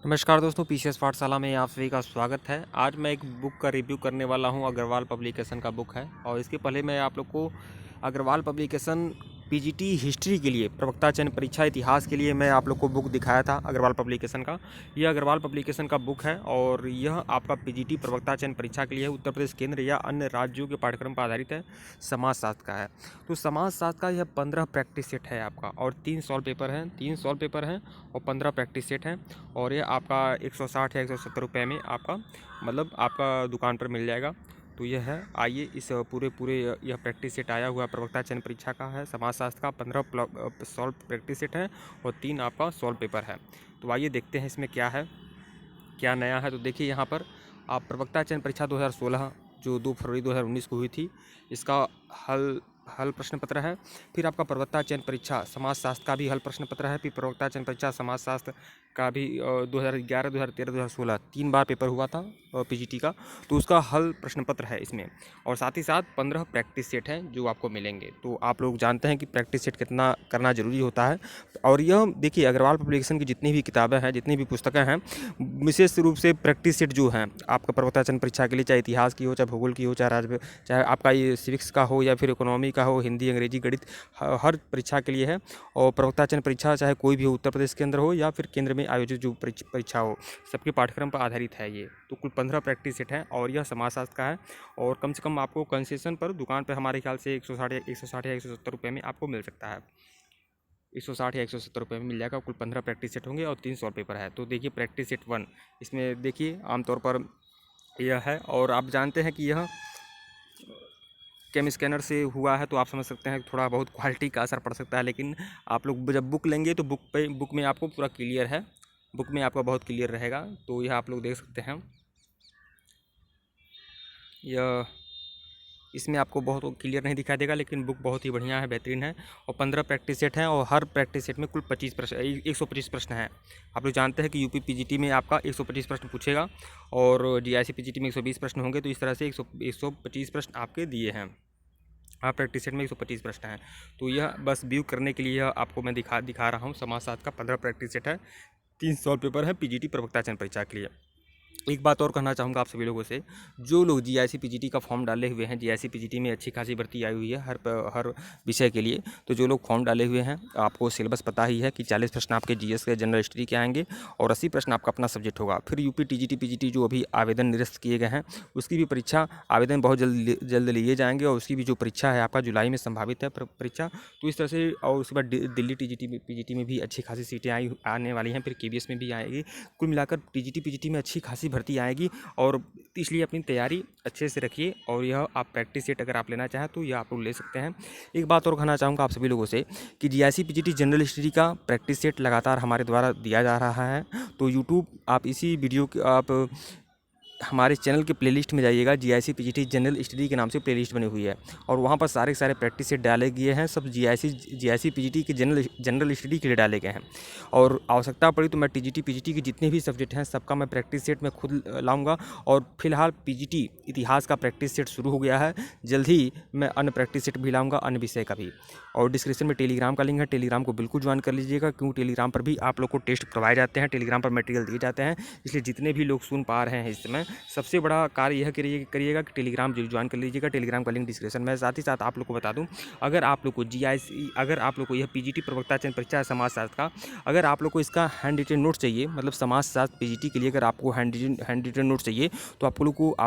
नमस्कार दोस्तों, पीसीएस पाठशाला में आप सभी का स्वागत है। आज मैं एक बुक का रिव्यू करने वाला हूं। अग्रवाल पब्लिकेशन का बुक है और इसके पहले मैं आप लोग को अग्रवाल पब्लिकेशन पीजीटी हिस्ट्री के लिए प्रवक्ता चयन परीक्षा इतिहास के लिए मैं आप लोग को बुक दिखाया था अग्रवाल पब्लिकेशन का। यह अग्रवाल पब्लिकेशन का बुक है और यह आपका पीजीटी प्रवक्ता चयन परीक्षा के लिए उत्तर प्रदेश केंद्र या अन्य राज्यों के पाठ्यक्रम पर आधारित है। समाजशास्त्र का है, तो समाजशास्त्र का यह 15 प्रैक्टिस सेट है आपका और 3 सॉल्व पेपर हैं और 15 प्रैक्टिस सेट हैं और ये आपका 160 या 170 रुपये में आपका आपका दुकान पर मिल जाएगा। तो यह है, आइए इस पूरे यह प्रैक्टिस सेट आया हुआ प्रवक्ता चयन परीक्षा का है। समाजशास्त्र का 15 सॉल्व प्रैक्टिस सेट है और 3 आपका सॉल्व पेपर है। तो आइए देखते हैं इसमें क्या है, क्या नया है। तो देखिए यहाँ पर आप प्रवक्ता चयन परीक्षा 2016 जो 2 फरवरी 2019 को हुई थी, इसका हल प्रश्न पत्र है। फिर आपका प्रवक्ता चयन परीक्षा समाजशास्त्र का भी हल प्रश्न पत्र है। फिर प्रवक्ता चयन परीक्षा समाजशास्त्र का भी 2011, 2013, 2016 3 बार पेपर हुआ था पीजीटी का, तो उसका हल प्रश्न पत्र है इसमें। और साथ ही साथ 15 प्रैक्टिस सेट हैं जो आपको मिलेंगे। तो आप लोग जानते हैं कि प्रैक्टिस सेट कितना करना जरूरी होता है। और यह देखिए, अग्रवाल पब्लिकेशन की जितनी भी किताबें हैं, जितनी भी पुस्तकें हैं, विशेष रूप से प्रैक्टिस सेट जो हैं आपका प्रवक्ता चयन परीक्षा के लिए, चाहे इतिहास की हो, चाहे भूगोल की हो, चाहे आपका ये सिविक्स का हो या फिर इकोनॉमी का हो, हिंदी, अंग्रेजी, गणित, हर परीक्षा के लिए है। और प्रवक्ता चयन परीक्षा चाहे कोई भी हो, उत्तर प्रदेश के अंदर हो या फिर केंद्र में आयोजित जो परीक्षा हो, सबके पाठ्यक्रम पर आधारित है ये। तो कुल 15 प्रैक्टिस सेट है और यह समाजशास्त्र का है। और कम से कम आपको कंसेशन पर दुकान पर हमारे ख्याल से 160 या 170 रुपये में आपको मिल सकता है। 160 या 170 रुपये में मिल जाएगा। कुल 15 प्रैक्टिस सेट होंगे और 3 सॉल्व पेपर है। तो देखिए प्रैक्टिस सेट 1, इसमें देखिए आमतौर पर यह है। और आप जानते हैं कि यह कैम स्कैनर से हुआ है, तो आप समझ सकते हैं कि थोड़ा बहुत क्वालिटी का असर पड़ सकता है। लेकिन आप लोग जब बुक लेंगे तो बुक में आपको पूरा क्लियर है, बुक में आपका बहुत क्लियर रहेगा। तो यह आप लोग देख सकते हैं, यह इसमें आपको बहुत क्लियर नहीं दिखाई देगा, लेकिन बुक बहुत ही बढ़िया है, बेहतरीन है। और 15 प्रैक्टिस सेट हैं और हर प्रैक्टिस सेट में कुल 25 प्रश्न 125 प्रश्न हैं। आप लोग जानते हैं कि यूपी पीजीटी में आपका 125 प्रश्न पूछेगा और जीआईसी पीजीटी में 120 प्रश्न होंगे। तो इस तरह से 125 प्रश्न आपके दिए हैं। हाँ, प्रैक्टिस सेट में 125 प्रश्न हैं। तो यह बस व्यू करने के लिए आपको मैं दिखा रहा हूँ। समाजशास्त्र का 15 प्रैक्टिस सेट है, 3 सॉल्व पेपर है पीजीटी प्रवक्ता चयन परीक्षा के लिए। एक बात और कहना चाहूँगा आप सभी लोगों से, जो लोग जीआईसी पीजीटी का फॉर्म डाले हुए हैं, जीआईसी पीजीटी में अच्छी खासी भर्ती आई हुई है हर विषय के लिए। तो जो लोग फॉर्म डाले हुए हैं, आपको सिलेबस पता ही है कि 40 प्रश्न आपके जीएस के जनरल हिस्ट्री के आएंगे और 80 प्रश्न आपका अपना सब्जेक्ट होगा। फिर यूपी टीजीटी पीजीटी जो अभी आवेदन निरस्त किए गए हैं, उसकी भी परीक्षा आवेदन बहुत जल्द लिए जाएंगे और उसकी भी जो परीक्षा है आपका जुलाई में संभावित है परीक्षा। तो इस तरह से, और उसके बाद दिल्ली टीजीटी पीजीटी में भी अच्छी खासी सीटें आने वाली हैं। फिर केबीएस में भी आएगी। कुल मिलाकर टीजीटी पीजीटी में अच्छी खासी भर्ती आएगी और इसलिए अपनी तैयारी अच्छे से रखिए। और यह आप प्रैक्टिस सेट अगर आप लेना चाहें तो यह आप लोग ले सकते हैं। एक बात और कहना चाहूँगा आप सभी लोगों से कि जीआईसी पीजीटी जनरल हिस्ट्री का प्रैक्टिस सेट लगातार हमारे द्वारा दिया जा रहा है। तो यूट्यूब आप इसी वीडियो के आप हमारे चैनल के प्लेलिस्ट में जाइएगा, जीआईसी पीजीटी जनरल हिस्ट्री के नाम से प्लेलिस्ट बनी हुई है और वहाँ पर सारे प्रैक्टिस सेट डाले गए हैं। सब जीआईसी पीजीटी के जनरल हिस्ट्री के लिए डाले गए हैं। और आवश्यकता पड़ी तो मैं टीजीटी पीजीटी के जितने भी सब्जेक्ट हैं सबका मैं प्रैक्टिस सेट मैं खुद लाऊंगा। और फिलहाल पीजीटी इतिहास का प्रैक्टिस सेट शुरू हो गया है, जल्द ही मैं अन्य प्रैक्टिस सेट भी लाऊंगा, अन्य विषय का भी। और डिस्क्रिप्शन में टेलीग्राम का लिंक है, टेलीग्राम को बिल्कुल ज्वाइन कर लीजिएगा, क्योंकि टेलीग्राम पर भी आप लोग को टेस्ट करवाए जाते हैं, टेलीग्राम पर मटेरियल दिए जाते हैं। इसलिए जितने भी लोग सुन पा रहे हैं इस समय, सबसे बड़ा कार्य यह करिएगा कि टेलीग्राम ज्वाइन कर लीजिएगा। टेलीग्राम का लिंक डिस्क्रिप्शन में। साथ ही साथ आप लोग को बता दूं, अगर आप लोग को यह पीजीटी प्रवक्ता चयन परीक्षा समाजशास्त्र का, अगर आप लोग को इसका हैंड रिटन नोट चाहिए, मतलब समाजशास्त्र पीजीटी के लिए अगर आपको हैंड रिटन नोट चाहिए, तो आप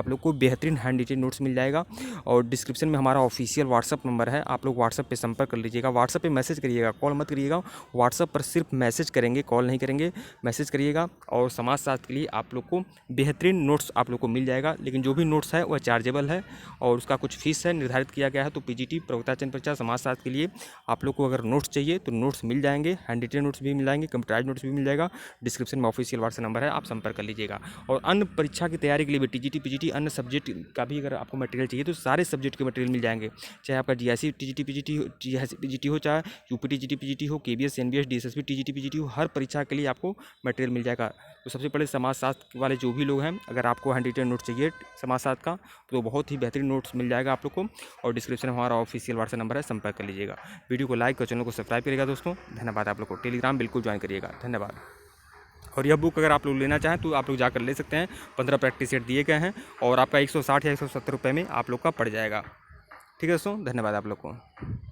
लोग को बेहतरीन हैंड रिटन नोट्स मिल जाएगा। और डिस्क्रिप्शन में हमारा ऑफिशियल व्हाट्सअप नंबर है, आप लोग व्हाट्सअप पर संपर्क कर लीजिएगा। व्हाट्सअप पर मैसेज करिएगा, कॉल मत करिएगा। व्हाट्सअप पर सिर्फ मैसेज करेंगे, कॉल नहीं करेंगे, मैसेज करिएगा। और समाजशास्त्र के लिए आप लोग को बेहतरीन नोट्स आप लोग को मिल जाएगा। लेकिन जो भी नोट्स है वह चार्जेबल है और उसका कुछ फीस है, निर्धारित किया गया है। तो पीजीटी प्रवक्ता चयन परीक्षा समाजशास्त्र के लिए आप लोग को अगर नोट्स चाहिए तो नोट्स मिल जाएंगे, हैंड रिटन नोट्स भी मिल जाएंगे, कंप्यूटराइज नोट्स भी मिल जाएगा। डिस्क्रिप्शन में ऑफिशियल व्हाट्सएप नंबर है, आप संपर्क कर लीजिएगा। और अन्य परीक्षा की तैयारी के लिए भी टीजीटी पीजीटी अन्य सब्जेक्ट का भी अगर आपको मटेरियल चाहिए तो सारे सब्जेक्ट के मटेरियल मिल जाएंगे। चाहे आपका जीआईसी टीजीटी पीजीटी हो, चाहे यूपी टीजीटी पीजीटी हो, KBS NBS DSSB TGT PGT हो, हर परीक्षा के लिए आपको मटेरियल मिल जाएगा। तो सबसे पहले समाजशास्त्र वाले जो भी लोग हैं, अगर आपको हैंड रिटन नोट चाहिए समाजशास्त्र का, तो बहुत ही बेहतरीन नोट्स मिल जाएगा आप लोग को। और डिस्क्रिप्शन में हमारा ऑफिशियल व्हाट्सएप नंबर है, संपर्क कर लीजिएगा। वीडियो को लाइक और चैनल को सब्सक्राइब करिएगा दोस्तों। धन्यवाद। आप लोग को टेलीग्राम बिल्कुल ज्वाइन करिएगा। धन्यवाद। और यह बुक अगर आप लोग लेना चाहें तो आप लोग जाकर ले सकते हैं। 15 प्रैक्टिस सेट दिए गए हैं और आपका 160 या 170 रुपये में आप लोग का पड़ जाएगा। ठीक है दोस्तों, धन्यवाद आप लोग को।